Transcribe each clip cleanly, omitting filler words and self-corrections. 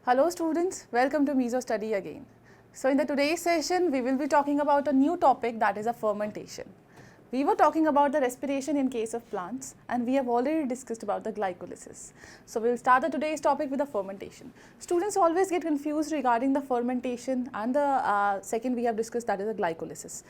Hello students, welcome to Misostudy again. So in the today's session, we will be talking about a new topic, that is a fermentation. We were talking about the respiration in case of plants and we have already discussed about the glycolysis. So we will start the today's topic with the fermentation. Students always get confused regarding the fermentation and the second we have discussed, that is the glycolysis.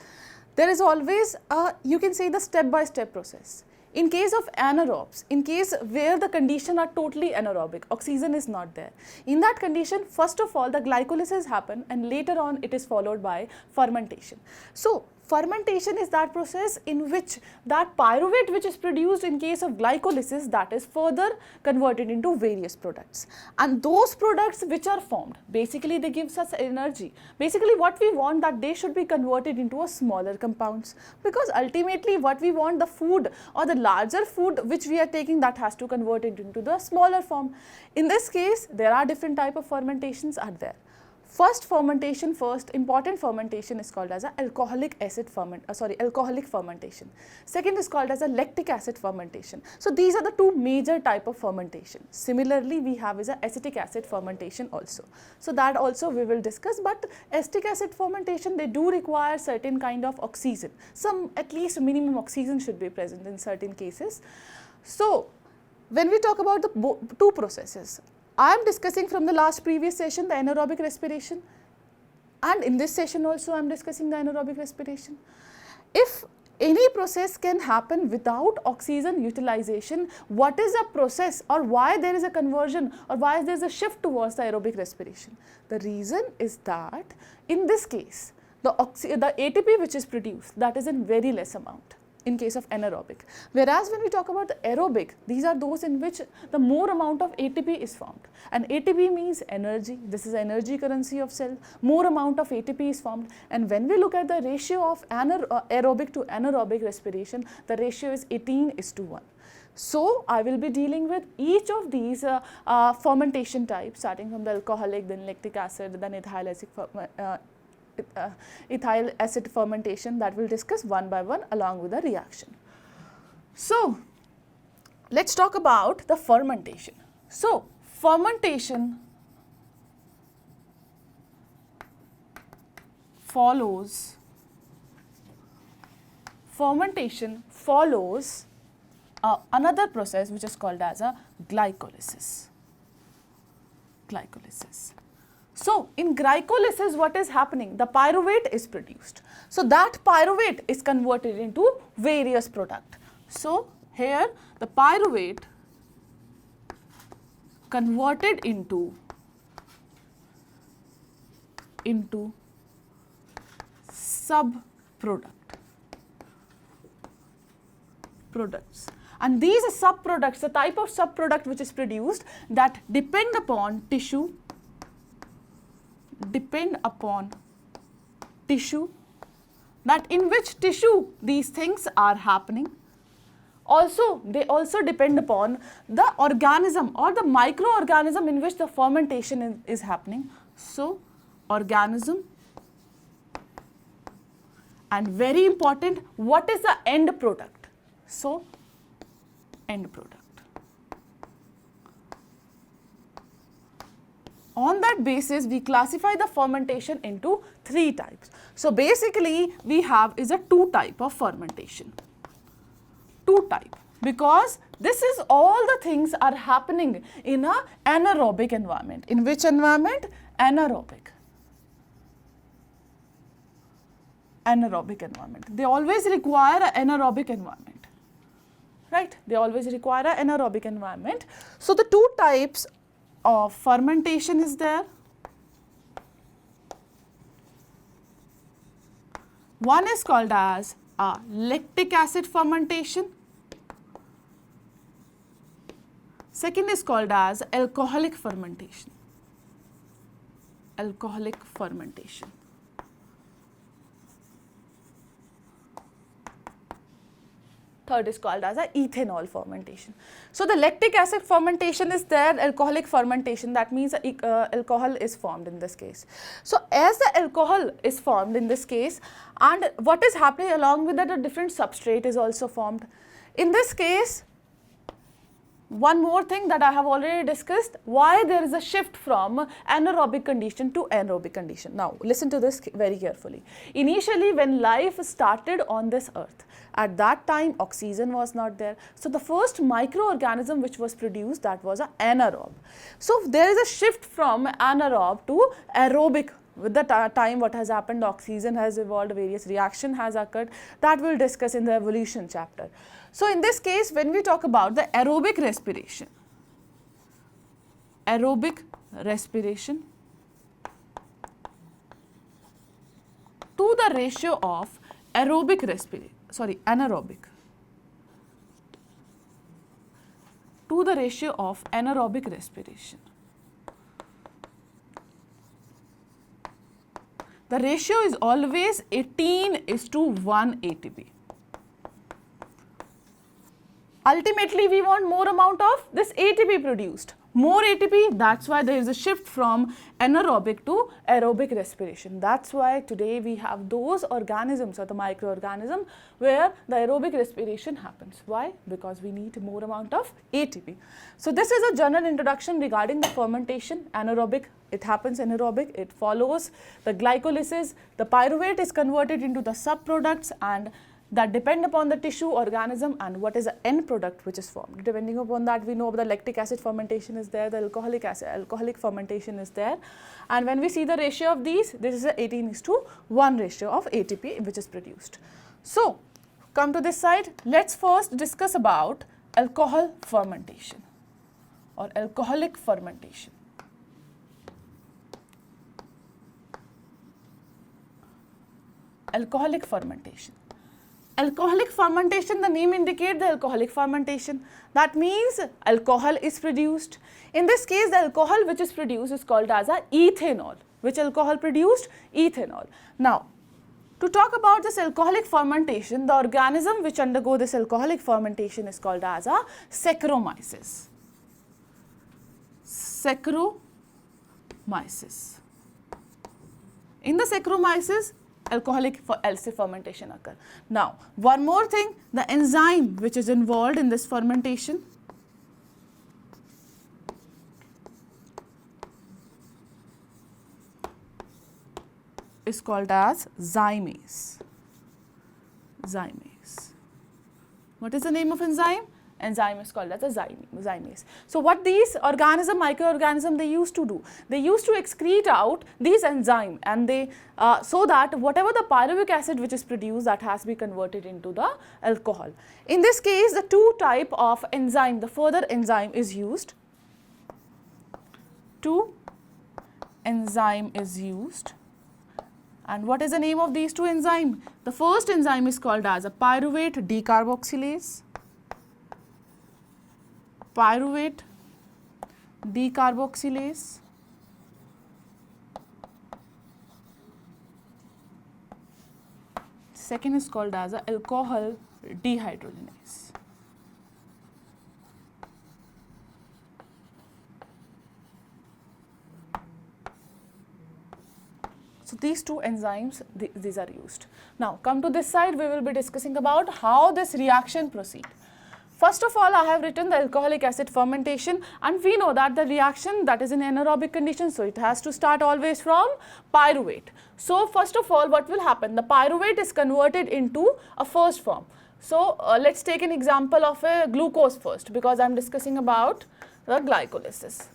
There is always you can say the step-by-step process. In case of anaerobes, in case where the condition are totally anaerobic, oxygen is not there. In that condition, first of all, the glycolysis happen and later on it is followed by fermentation. So, fermentation is that process in which that pyruvate which is produced in case of glycolysis, that is further converted into various products. And those products which are formed, basically they gives us energy. Basically what we want that they should be converted into a smaller compounds, because ultimately what we want, the food or the larger food which we are taking, that has to convert it into the smaller form. In this case, there are different type of fermentations are there. First important fermentation is called as a alcoholic fermentation. Second is called as a lactic acid fermentation. So these are the two major type of fermentation. Similarly, we have is a acetic acid fermentation also. So that also we will discuss, but acetic acid fermentation, they do require certain kind of oxygen. Some at least minimum oxygen should be present in certain cases. So when we talk about the two processes, I am discussing from the previous session the anaerobic respiration, and in this session also I am discussing the anaerobic respiration. If any process can happen without oxygen utilization, what is the process or why there is a conversion or why there is a shift towards the aerobic respiration? The reason is that in this case, the ATP which is produced, that is in very less amount in case of anaerobic. Whereas when we talk about the aerobic, these are those in which the more amount of ATP is formed. And ATP means energy. This is energy currency of cell. More amount of ATP is formed. And when we look at the ratio of aerobic to anaerobic respiration, the ratio is 18:1. So I will be dealing with each of these fermentation types, starting from the alcoholic, then lactic acid, then ethyl acid fermentation, that we'll discuss one by one along with the reaction. So let's talk about the fermentation. So fermentation follows another process which is called as a glycolysis. So in glycolysis, what is happening? The pyruvate is produced. So that pyruvate is converted into various products. So here the pyruvate converted into products. And these subproducts, the type of subproduct which is produced, that depend upon tissue, that in which tissue these things are happening. Also, they also depend upon the organism or the microorganism in which the fermentation is happening. So, organism, and very important, what is the end product? So, end product. On that basis, we classify the fermentation into three types. So basically, we have is a two type of fermentation. Because this is all the things are happening in a anaerobic environment. In which environment? Anaerobic environment. They always require an anaerobic environment. Right? They always require an anaerobic environment. So the two types of fermentation is there. One is called as a lactic acid fermentation. Second is called as alcoholic fermentation. Third is called as a ethanol fermentation. So the lactic acid fermentation is there, alcoholic fermentation, that means alcohol is formed in this case. So as the alcohol is formed in this case, and what is happening along with that, a different substrate is also formed. In this case, one more thing that I have already discussed, why there is a shift from anaerobic condition to aerobic condition. Now, listen to this very carefully. Initially, when life started on this earth, at that time oxygen was not there. So, the first microorganism which was produced, that was an anaerobe. So, there is a shift from anaerobe to aerobic. With the time what has happened, oxygen has evolved, various reaction has occurred, that we will discuss in the evolution chapter. So, in this case, when we talk about the aerobic respiration to the ratio of anaerobic to the ratio of anaerobic respiration. The ratio is always 18:1 ATP. Ultimately, we want more amount of this ATP produced. More ATP, that's why there is a shift from anaerobic to aerobic respiration. That's why today we have those organisms or the microorganism where the aerobic respiration happens. Why? Because we need more amount of ATP. So, this is a general introduction regarding the fermentation. Anaerobic, it happens anaerobic, it follows the glycolysis, the pyruvate is converted into the subproducts and that depend upon the tissue, organism and what is the end product which is formed. Depending upon that, we know the lactic acid fermentation is there, the alcoholic fermentation is there, and when we see the ratio of these, this is a 18:1 ratio of ATP which is produced. So, come to this side, let's first discuss about alcohol fermentation or alcoholic fermentation. Alcoholic fermentation. Alcoholic fermentation, the name indicates the alcoholic fermentation. That means alcohol is produced. In this case, the alcohol which is produced is called as a ethanol. Which alcohol produced? Ethanol. Now, to talk about this alcoholic fermentation, the organism which undergo this alcoholic fermentation is called as a Saccharomyces. Saccharomyces. In the Saccharomyces, alcoholic fermentation occur. Now, one more thing, the enzyme which is involved in this fermentation is called as zymase. Zymase. What is the name of enzyme? Enzyme is called as a zymase. So, what these microorganism they used to do? They used to excrete out these enzyme and they so that whatever the pyruvic acid which is produced, that has to be converted into the alcohol. In this case, the two type of enzyme, the further enzyme is used. And what is the name of these two enzymes? The first enzyme is called as a pyruvate decarboxylase. Pyruvate decarboxylase. Second is called as a alcohol dehydrogenase. So, these two enzymes, these are used. Now, come to this side, we will be discussing about how this reaction proceeds. First of all, I have written the alcoholic acid fermentation, and we know that the reaction that is in anaerobic condition, so it has to start always from pyruvate. So, first of all, what will happen? The pyruvate is converted into a first form. So, let's take an example of a glucose first, because I am discussing about the glycolysis.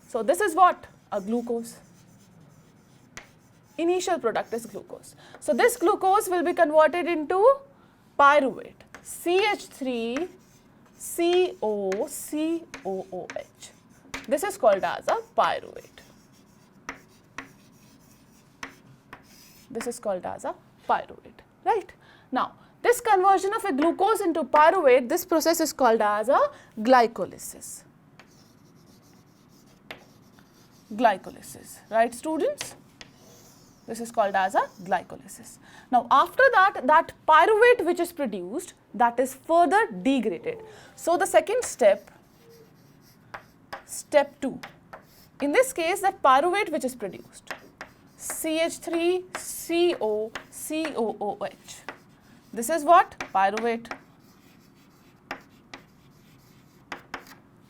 So, this is what? A glucose. Initial product is glucose. So, this glucose will be converted into pyruvate, CH3 COCOOH. This is called as a pyruvate. This is called as a pyruvate, right? Now, this conversion of a glucose into pyruvate, this process is called as a glycolysis. Glycolysis, right, students? This is called as a glycolysis. Now, after that, that pyruvate which is produced, that is further degraded. So, the second step, step 2, in this case, that pyruvate which is produced, CH3COCOOH. This is what? Pyruvate.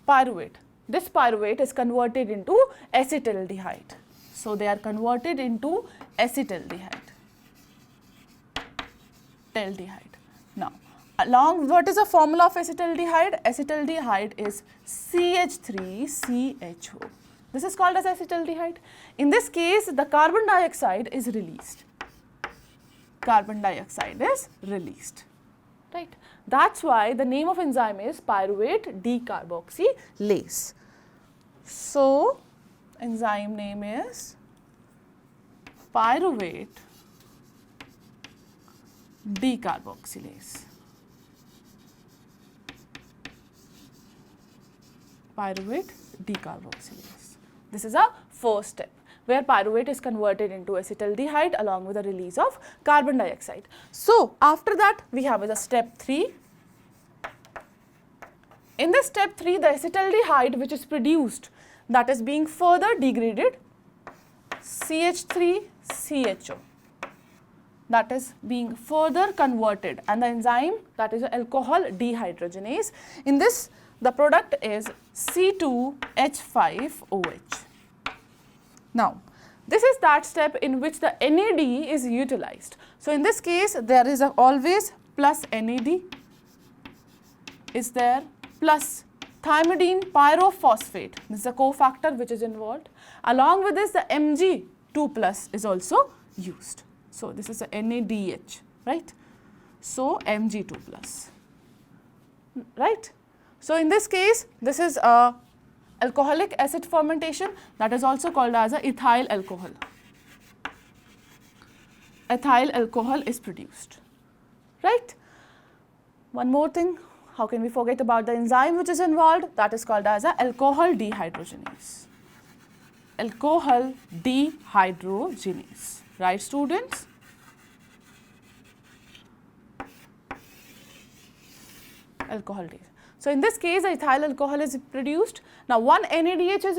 pyruvate. This pyruvate is converted into acetaldehyde. So they are converted into acetaldehyde. Now, along, what is the formula of acetaldehyde? Acetaldehyde is CH3CHO. This is called as acetaldehyde. In this case, the carbon dioxide is released. Right? That's why the name of enzyme is pyruvate decarboxylase. So, enzyme name is pyruvate decarboxylase. This is our first step, where pyruvate is converted into acetaldehyde along with the release of carbon dioxide. So, after that we have a step 3. In this step 3, the acetaldehyde which is produced, that is being further degraded, CH3CHO, that is being further converted, and the enzyme, that is alcohol dehydrogenase. In this, the product is C2H5OH. Now, this is that step in which the NAD is utilized. So, in this case, there is always plus NAD is there, plus thymidine pyrophosphate. This is a cofactor which is involved. Along with this, the Mg2+ is also used. So, this is a NADH, right? So, Mg2+, right? So, in this case, this is a alcoholic acid fermentation, that is also called as a ethyl alcohol. Ethyl alcohol is produced, right? One more thing, how can we forget about the enzyme which is involved? That is called as a alcohol dehydrogenase. Alcohol dehydrogenase, right students? Alcohol dehydrogenase. So, in this case, the ethyl alcohol is produced. Now, one NADH is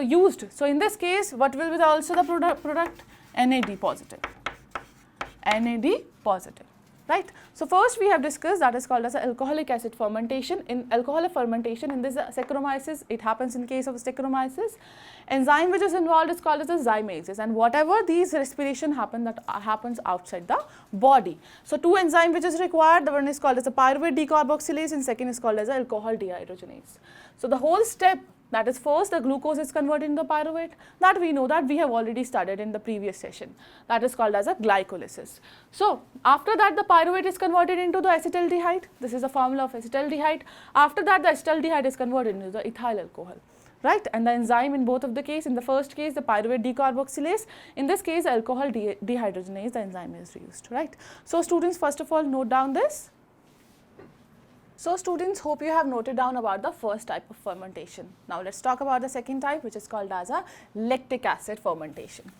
used. So, in this case, what will be also the product? NAD positive. NAD positive, right? So, first we have discussed, that is called as alcoholic acid fermentation. In alcoholic fermentation, in this Saccharomyces, it happens in case of Saccharomyces. Enzyme which is involved is called as a zymases, and whatever these respiration happen, that happens outside the body. So, two enzyme which is required, the one is called as a pyruvate decarboxylase and second is called as alcohol dehydrogenase. So, the whole step, that is first the glucose is converted into pyruvate, that we know, that we have already studied in the previous session, that is called as a glycolysis. So, after that the pyruvate is converted into the acetaldehyde, this is the formula of acetaldehyde. After that the acetaldehyde is converted into the ethyl alcohol, right? And the enzyme in both of the case, in the first case the pyruvate decarboxylase, in this case alcohol dehydrogenase, the enzyme is used, right? So, students, first of all note down this. So, students, hope you have noted down about the first type of fermentation. Now, let us talk about the second type, which is called as a lactic acid fermentation.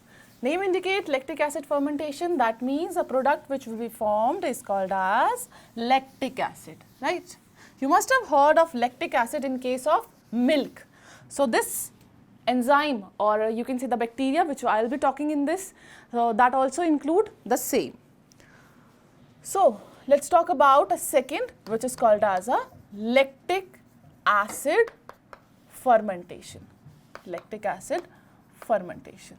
Name indicate lactic acid fermentation, that means a product which will be formed is called as lactic acid, right? You must have heard of lactic acid in case of milk. So, this enzyme, or you can say the bacteria which I will be talking in this, that also include the same. So, let us talk about a second, which is called as a lactic acid fermentation. Lactic acid fermentation.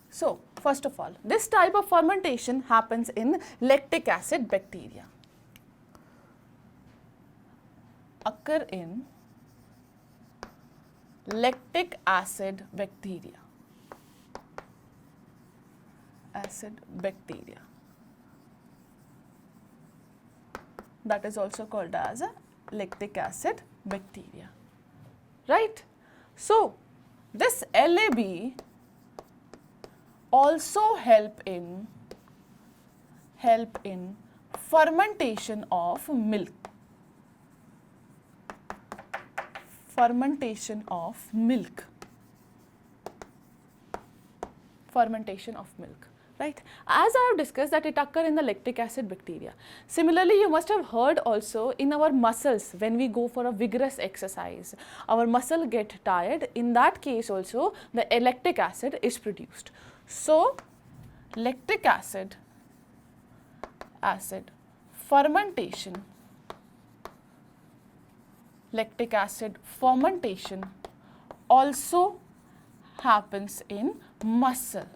So, first of all, this type of fermentation happens in lactic acid bacteria. Occur in lactic acid bacteria. That is also called as a lactic acid bacteria, right? So, this LAB also help in fermentation of milk. Fermentation of milk. Right? As I have discussed that it occurs in the lactic acid bacteria. Similarly, you must have heard also in our muscles, when we go for a vigorous exercise, our muscle get tired. In that case also, the lactic acid is produced. So, lactic acid fermentation lactic acid fermentation also happens in muscles.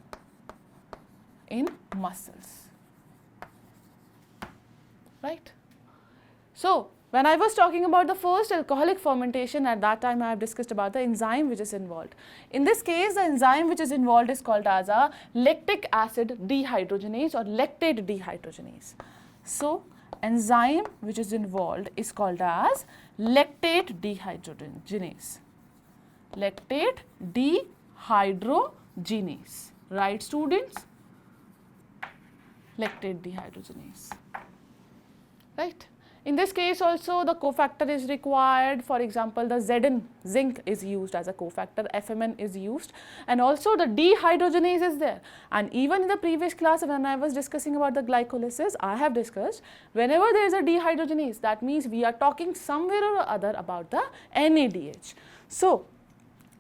Right? So, when I was talking about the first alcoholic fermentation, at that time I have discussed about the enzyme which is involved. In this case, the enzyme which is involved is called as a lactic acid dehydrogenase or lactate dehydrogenase. So, enzyme which is involved is called as lactate dehydrogenase. Lactate dehydrogenase. Right, students? Lactate dehydrogenase. Right? In this case also the cofactor is required. For example, the Zn, zinc is used as a cofactor, FMN is used, and also the dehydrogenase is there. And even in the previous class when I was discussing about the glycolysis, I have discussed whenever there is a dehydrogenase, that means we are talking somewhere or other about the NADH. So,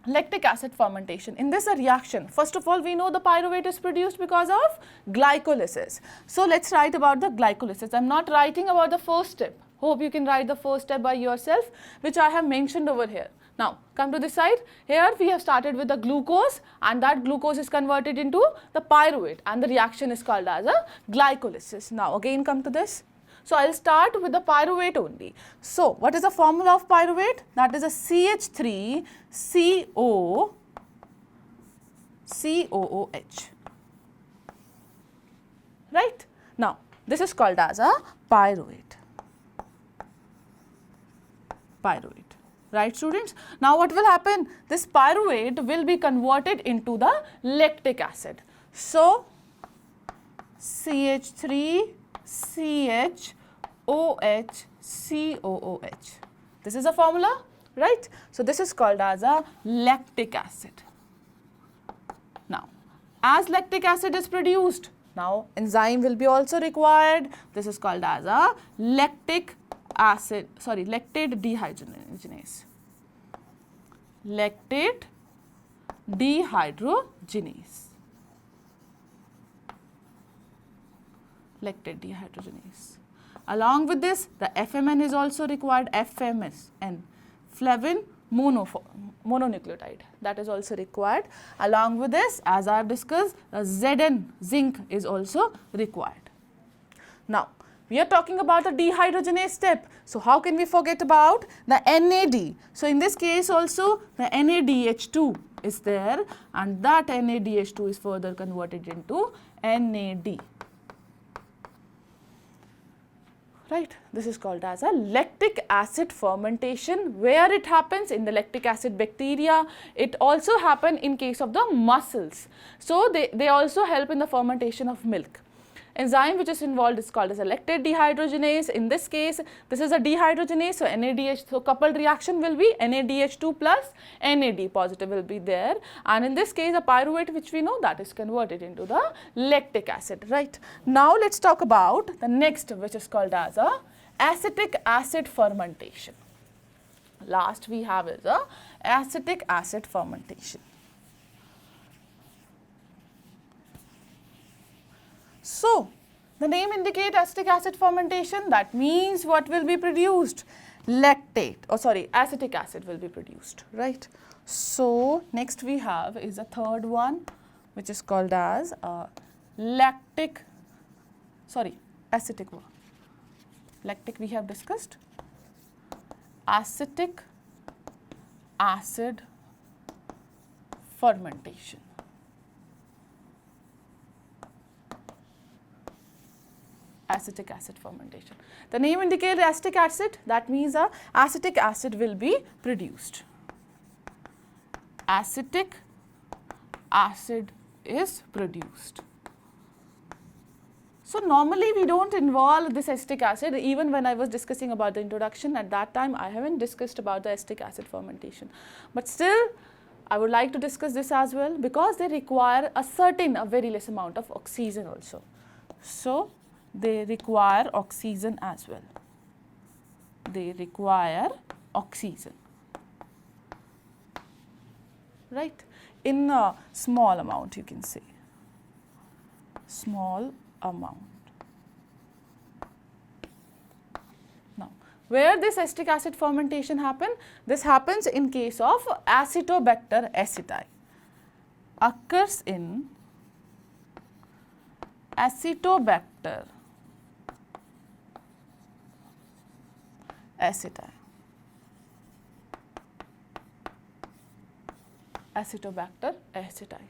lactic acid fermentation. In this reaction, first of all, we know the pyruvate is produced because of glycolysis. So, let us write about the glycolysis. I am not writing about the first step. Hope you can write the first step by yourself, which I have mentioned over here. Now, come to this side. Here we have started with the glucose, and that glucose is converted into the pyruvate, and the reaction is called as a glycolysis. Now, again come to this. So, I will start with the pyruvate only. So, what is the formula of pyruvate? That is a CH3COOH. Right? Now, this is called as a pyruvate. Right, students? Now, what will happen? This pyruvate will be converted into the lactic acid. So, CH3CHOH. This is a formula, right? So, this is called as a lactic acid. Now, as lactic acid is produced, now enzyme will be also required. This is called as a lactate dehydrogenase. Lactate dehydrogenase. Lactate dehydrogenase. Along with this, the FMN is also required, FMS, and flavin mononucleotide, that is also required. Along with this, as I have discussed, the Zn, zinc, is also required. Now, we are talking about the dehydrogenase step. So, how can we forget about the NAD? So, in this case also the NADH2 is there, and that NADH2 is further converted into NAD. Right, this is called as a lactic acid fermentation. Where it happens? In the lactic acid bacteria. It also happens in case of the mussels. So, they also help in the fermentation of milk. Enzyme which is involved is called as a lactate dehydrogenase. In this case, this is a dehydrogenase, so NADH, so coupled reaction will be NADH2 plus NAD positive will be there, and in this case a pyruvate which we know, that is converted into the lactic acid, right. Now, let us talk about the next, which is called as a acetic acid fermentation. Last we have is a acetic acid fermentation. So, the name indicates acetic acid fermentation, that means what will be produced? Acetic acid will be produced, right. So, next we have is a third one, which is called as acetic one. Lactic we have discussed. Acetic acid fermentation. Acetic acid fermentation. The name indicates acetic acid, that means a acetic acid will be produced. Acetic acid is produced. So, normally we do not involve this acetic acid. Even when I was discussing about the introduction, at that time I have not discussed about the acetic acid fermentation. But still, I would like to discuss this as well, because they require a very less amount of oxygen also. So, they require oxygen as well. They require oxygen, right, in a small amount, you can say, small amount. Now, Where this acetic acid fermentation happen? This happens in case of Acetobacter aceti. Occurs in Acetobacter aceti. Acetobacter aceti.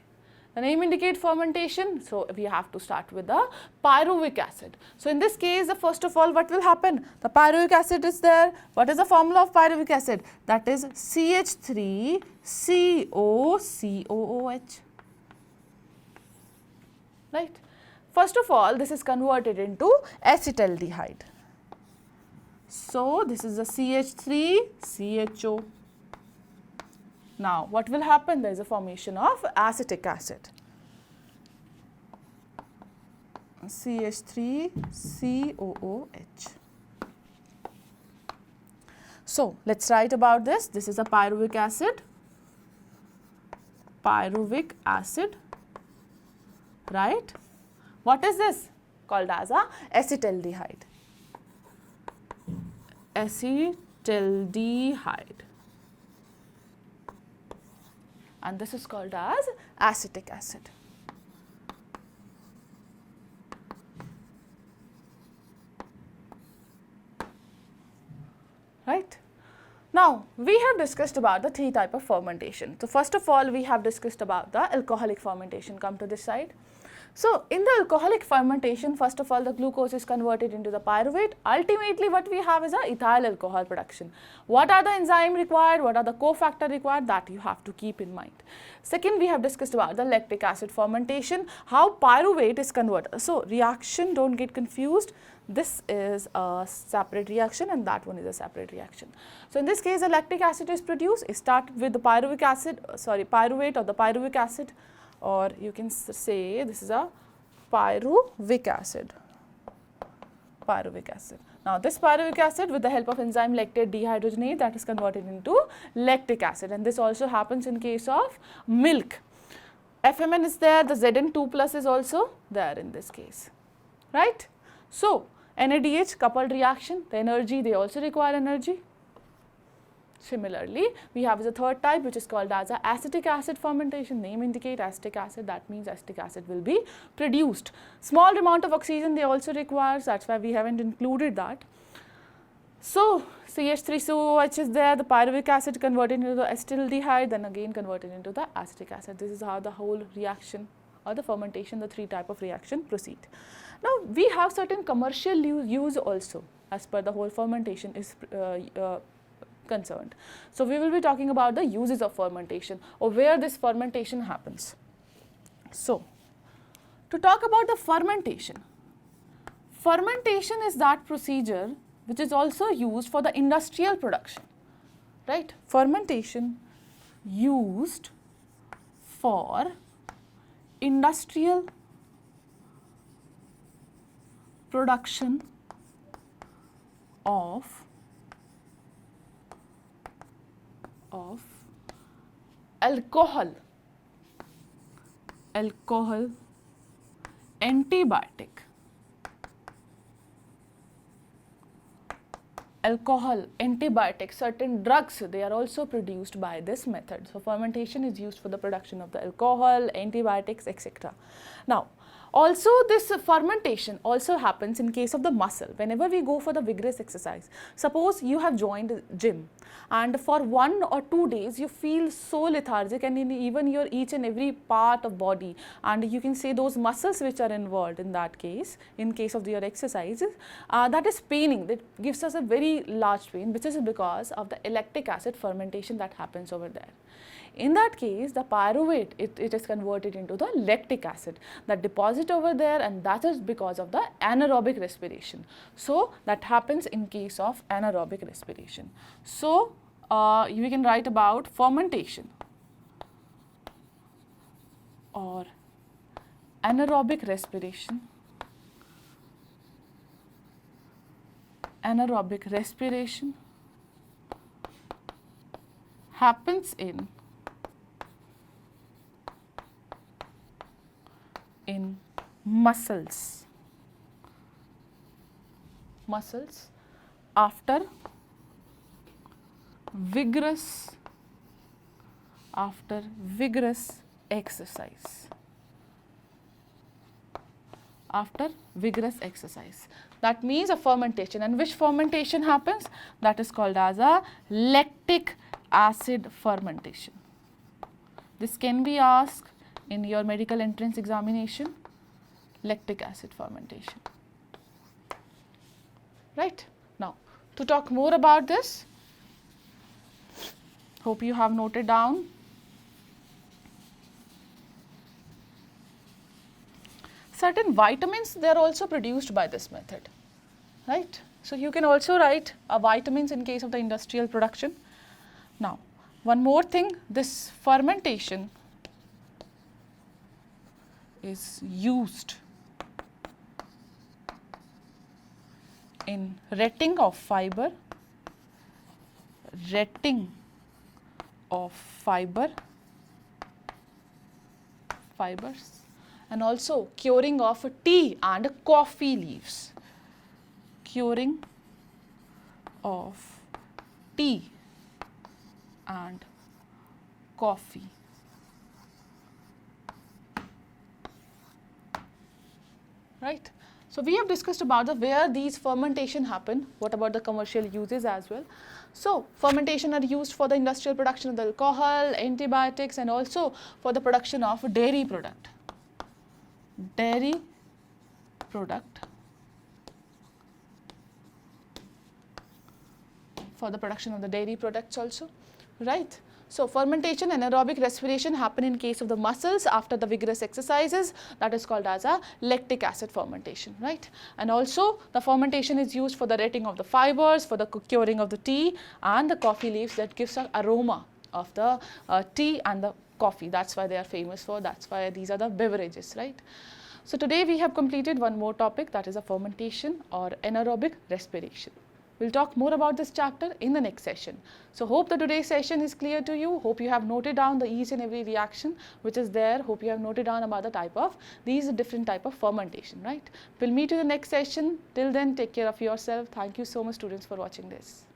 The name indicate fermentation, so we have to start with the pyruvic acid. So in this case, first of all, what will happen? The pyruvic acid is there. What is the formula of pyruvic acid? That is CH3COCOOH. Right? First of all, this is converted into acetaldehyde. So this is the CH3CHO. Now, what will happen? There is a formation of acetic acid. CH3COOH. So, let us write about this. This is a pyruvic acid. Pyruvic acid. Right? What is this? Called as a acetaldehyde. Acetaldehyde. And this is called as acetic acid. Right? Now, we have discussed about the three types of fermentation. So, first of all, we have discussed about the alcoholic fermentation. Come to this side. So, in the alcoholic fermentation, first of all, the glucose is converted into the pyruvate. Ultimately, what we have is a ethyl alcohol production. What are the enzyme required? What are the cofactor required? That you have to keep in mind. Second, we have discussed about the lactic acid fermentation, how pyruvate is converted. So, reaction, don't get confused. This is a separate reaction and that one is a separate reaction. So, in this case, the lactic acid is produced. It starts with the pyruvate or the pyruvic acid, or you can say this is a pyruvic acid. Pyruvic acid. Now, this pyruvic acid, with the help of enzyme lactate dehydrogenase, that is converted into lactic acid, and this also happens in case of milk. FMN is there, the Zn2 plus is also there in this case, right? So, NADH coupled reaction, the energy, they also require energy. Similarly, we have the third type, which is called as a acetic acid fermentation. Name indicate acetic acid, that means acetic acid will be produced. Small amount of oxygen they also require, that's why we haven't included that. So, CH3COOH is there, the pyruvic acid converted into the acetaldehyde, then again converted into the acetic acid. This is how the whole reaction or the fermentation, the three type of reaction proceed. Now, we have certain commercial use also as per the whole fermentation is concerned. So, we will be talking about the uses of fermentation or where this fermentation happens. So, to talk about the fermentation, fermentation is that procedure which is also used for the industrial production, right? Fermentation used for industrial production of alcohol, antibiotic, certain drugs, they are also produced by this method. So, fermentation is used for the production of the alcohol, antibiotics, etc. Now, also this fermentation also happens in case of the muscle. Whenever we go for the vigorous exercise, suppose you have joined gym and for 1 or 2 days you feel so lethargic and in even your each and every part of body, and you can say those muscles which are involved in that case, in case of your exercises, that is paining, that gives us a very large pain, which is because of the lactic acid fermentation that happens over there. In that case, the pyruvate, it is converted into the lactic acid that deposit over there, and that is because of the anaerobic respiration. So, that happens in case of anaerobic respiration. So, we can write about fermentation or anaerobic respiration. Anaerobic respiration happens in muscles after vigorous exercise. After vigorous exercise. That means a fermentation. And which fermentation happens? That is called as a lactic acid fermentation. This can be asked in your medical entrance examination. Lactic acid fermentation. Right? Now, to talk more about this, hope you have noted down. Certain vitamins, they are also produced by this method, right? So, you can also write vitamins in case of the industrial production. Now, one more thing, this fermentation is used in retting of fibers, and also curing of tea and coffee leaves. Curing of tea and coffee. Right? So, we have discussed about where these fermentation happen, what about the commercial uses as well. So, fermentation are used for the industrial production of the alcohol, antibiotics, and also for the production of dairy product. For the production of the dairy products also, right? So, fermentation and anaerobic respiration happen in case of the muscles after the vigorous exercises, that is called as a lactic acid fermentation, right? And also the fermentation is used for the retting of the fibers, for the curing of the tea and the coffee leaves, that gives an aroma of the tea and the coffee. That's why they are famous for, that's why these are the beverages, right? So, today we have completed one more topic, that is a fermentation or anaerobic respiration. We'll talk more about this chapter in the next session. So, hope that today's session is clear to you. Hope you have noted down the each and every reaction which is there. Hope you have noted down about the type of, these different type of fermentation, right? We'll meet you in the next session. Till then, take care of yourself. Thank you so much, students, for watching this.